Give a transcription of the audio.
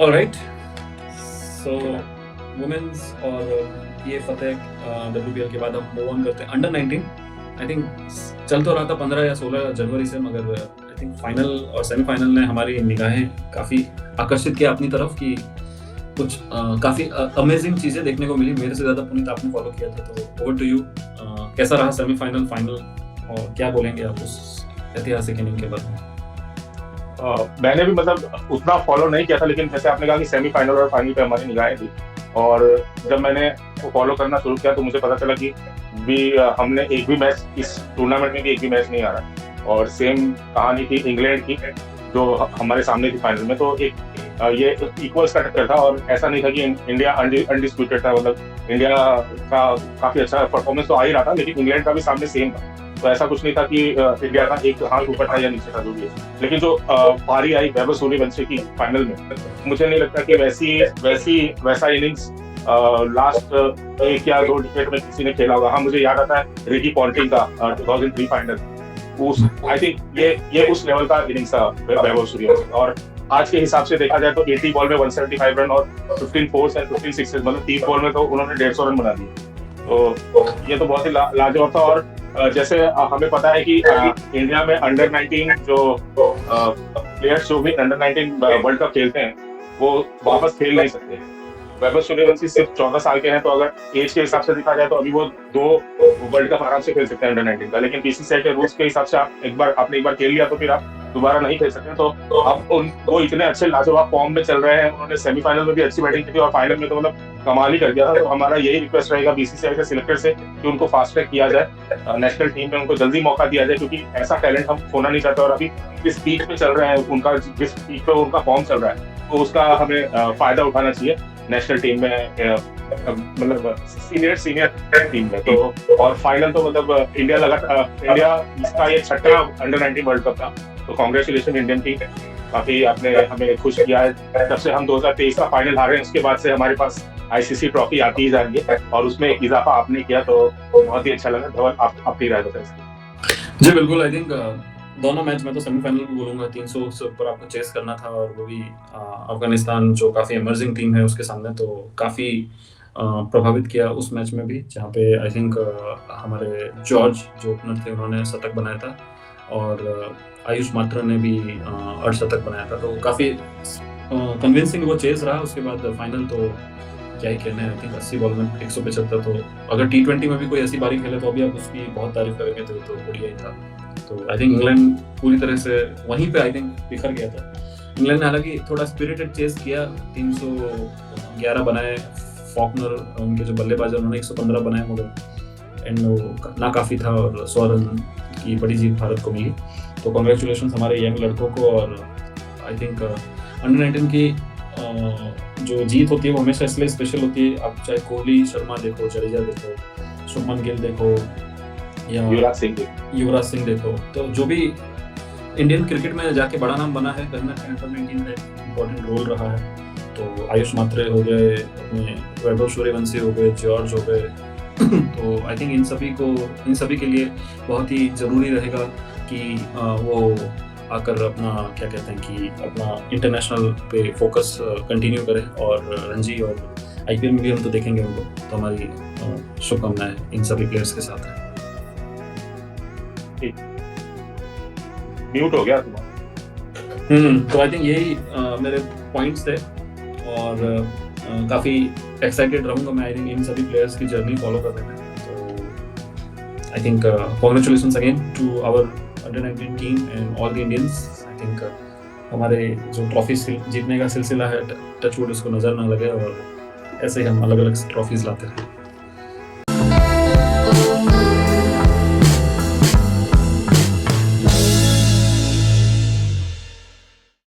Alright, सो women's और ये फतेह WPL के बाद हम मूव ऑन करते हैं अंडर 19। आई थिंक चल तो रहा था 15 या 16 जनवरी से, मगर आई थिंक फाइनल और सेमीफाइनल ने हमारी निगाहें काफ़ी आकर्षित किया अपनी तरफ कि कुछ काफ़ी अमेजिंग चीज़ें देखने को मिली। मेरे से ज़्यादा पुनीत आपने फॉलो किया था, तो ओवर टू यू। कैसा रहा सेमीफाइनल, फाइनल, और क्या बोलेंगे आप उस ऐतिहासिक इनिंग के बारे में? मैंने भी मतलब उतना फॉलो नहीं किया था, लेकिन जैसे आपने कहा कि सेमीफाइनल और फाइनल पे हमारी निगाहें थी, और जब मैंने फॉलो करना शुरू किया तो मुझे पता चला कि हमने एक भी मैच इस टूर्नामेंट में भी एक भी मैच नहीं हारा, और सेम कहानी थी इंग्लैंड की जो हमारे सामने थी फाइनल में। तो ये इक्वल्स का टक्कर था, और ऐसा नहीं था कि इंडिया अनडिस्प्यूटेड था। मतलब इंडिया का काफी अच्छा परफॉर्मेंस तो आ ही रहा था, लेकिन इंग्लैंड का भी सामने सेम था। तो ऐसा कुछ नहीं था कि इंडिया का एक हाथ ऊपर था या नीचे था, जो भी है। लेकिन जो पारी आई वैभव सूर्यवंशी की फाइनल में, मुझे नहीं लगता कि वैसा इनिंग्स लास्ट एक या दो डिकेड में किसी ने खेला होगा। हाँ, मुझे याद आता है रिकी पॉन्टिंग का 2003 फाइनल। आई थिंक ये उस लेवल का इनिंग्स था वैभव सूर्यवंशी। और आज के हिसाब से देखा जाए तो 80 बॉल में 175 रन और 15 फोर्स एंड 15 सिक्सेस, मतलब 3 बॉल में तो उन्होंने 150 रन बना दिए। तो ये तो बहुत ही लाजवाब था। और जैसे हमें पता है कि इंडिया में अंडर 19 जो प्लेयर्स जो भी अंडर 19 वर्ल्ड कप खेलते हैं, वो वापस खेल नहीं सकते। वैभव सूर्यवंशी सिर्फ 14 साल के हैं, तो अगर एज के हिसाब से देखा जाए तो अभी वो 2 वर्ल्ड कप आराम से खेल सकते हैं अंडर 19 का। लेकिन बीसीसीआई के रूल्स के हिसाब से आपने एक बार खेल लिया तो फिर आप दोबारा नहीं खेल सकते। तो अब वो इतने अच्छे लाजवाब फॉर्म में चल रहे हैं, उन्होंने सेमीफाइनल में भी अच्छी बैटिंग की थी और फाइनल में तो मतलब कमाल ही कर दिया था। तो हमारा यही रिक्वेस्ट रहेगा बीसीसीआई के सिलेक्टर से कि उनको फास्ट ट्रैक किया जाए, नेशनल टीम में उनको जल्दी मौका दिया जाए, क्योंकि ऐसा टैलेंट हम खोना नहीं चाहते। और अभी जिस पीक पे चल रहे हैं उनका, जिस पीक पे उनका फॉर्म चल रहा है, तो उसका हमें फायदा उठाना चाहिए नेशनल टीम में, मतलब सीनियर टीम में। तो और फाइनल तो मतलब इंडिया इसका ये 6वां अंडर 19 वर्ल्ड कप था। तो कांग्रेचुलेशन इंडियन टीम, काफी आपने हमें खुश किया है। जब से हम 2023 का फाइनल हारे हैं, उसके बाद से हमारे पास आईसीसी ट्रॉफी आती ही जा रही है, और उसमें एक इजाफा आपने किया तो बहुत ही अच्छा लगा। धवल, आप अपनी राय बताइए। जी बिल्कुल, आई थिंक दोनों मैच में तो सेमीफाइनल भी बोलूँगा, 300 से ऊपर आपको चेस करना था, और वो भी अफगानिस्तान जो काफ़ी इमर्जिंग टीम है उसके सामने, तो काफ़ी प्रभावित किया उस मैच में भी, जहाँ पे आई थिंक हमारे जॉर्ज जो ओपनर थे उन्होंने शतक बनाया था, और आयुष मात्रा ने भी अर्धशतक बनाया था। तो काफ़ी कन्विंसिंग वो चेस रहा। उसके बाद फाइनल तो क्या ही कहना है, आई थिंक 80 बॉल में 175। तो अगर T20 में भी कोई ऐसी बारी खेले तो अभी आप उसकी बहुत तारीफ करेंगे, तो बढ़िया ही था। तो आई थिंक इंग्लैंड पूरी तरह से वहीं पे आई थिंक बिखर गया था। इंग्लैंड ने हालांकि थोड़ा स्पिरिटेड चेस किया, 311 बनाए। फॉकनर उनके जो बल्लेबाज है उन्होंने 115 बनाए, मगर एंड ना काफ़ी था, और 100 रन की बड़ी जीत भारत को मिली। तो कॉन्ग्रेचुलेशन हमारे यंग लड़कों को। और आई थिंक अंडर 19 की जो जीत होती है वो हमेशा इसलिए स्पेशल होती है। आप चाहे कोहली, शर्मा देखो, जडेजा देखो, शुभमन गिल देखो, या युवराज सिंह देखो, तो जो भी इंडियन क्रिकेट में जाके बड़ा नाम बना है, कहीं ना कहीं अंडर 19 का इम्पोर्टेंट रोल रहा है। तो आयुष मात्रे हो गए, अपने वैभव सूर्यवंशी हो गए, जॉर्ज हो गए। तो आई थिंक इन सभी के लिए बहुत ही ज़रूरी रहेगा कि वो आकर अपना क्या कहते हैं कि अपना इंटरनेशनल पे फोकस कंटिन्यू करें, और रणजी और आईपीएल में भी हम तो देखेंगे उनको। तो हमारी शुभकामनाएं इन सभी प्लेयर्स के साथ है। म्यूट हो गया तुम्हारा। तो आई थिंक यही मेरे पॉइंट्स थे, और काफ़ी एक्साइटेड रहूँगा मैं आई थिंक इन सभी प्लेयर्स की जर्नी फॉलो करने में। तो I think congratulations again to our under 19 team and all the Indians. I think हमारे जो ट्रॉफी जीतने का सिलसिला है, टच वुड उसको नज़र ना लगे, और ऐसे ही हम अलग अलग ट्रॉफीज लाते हैं।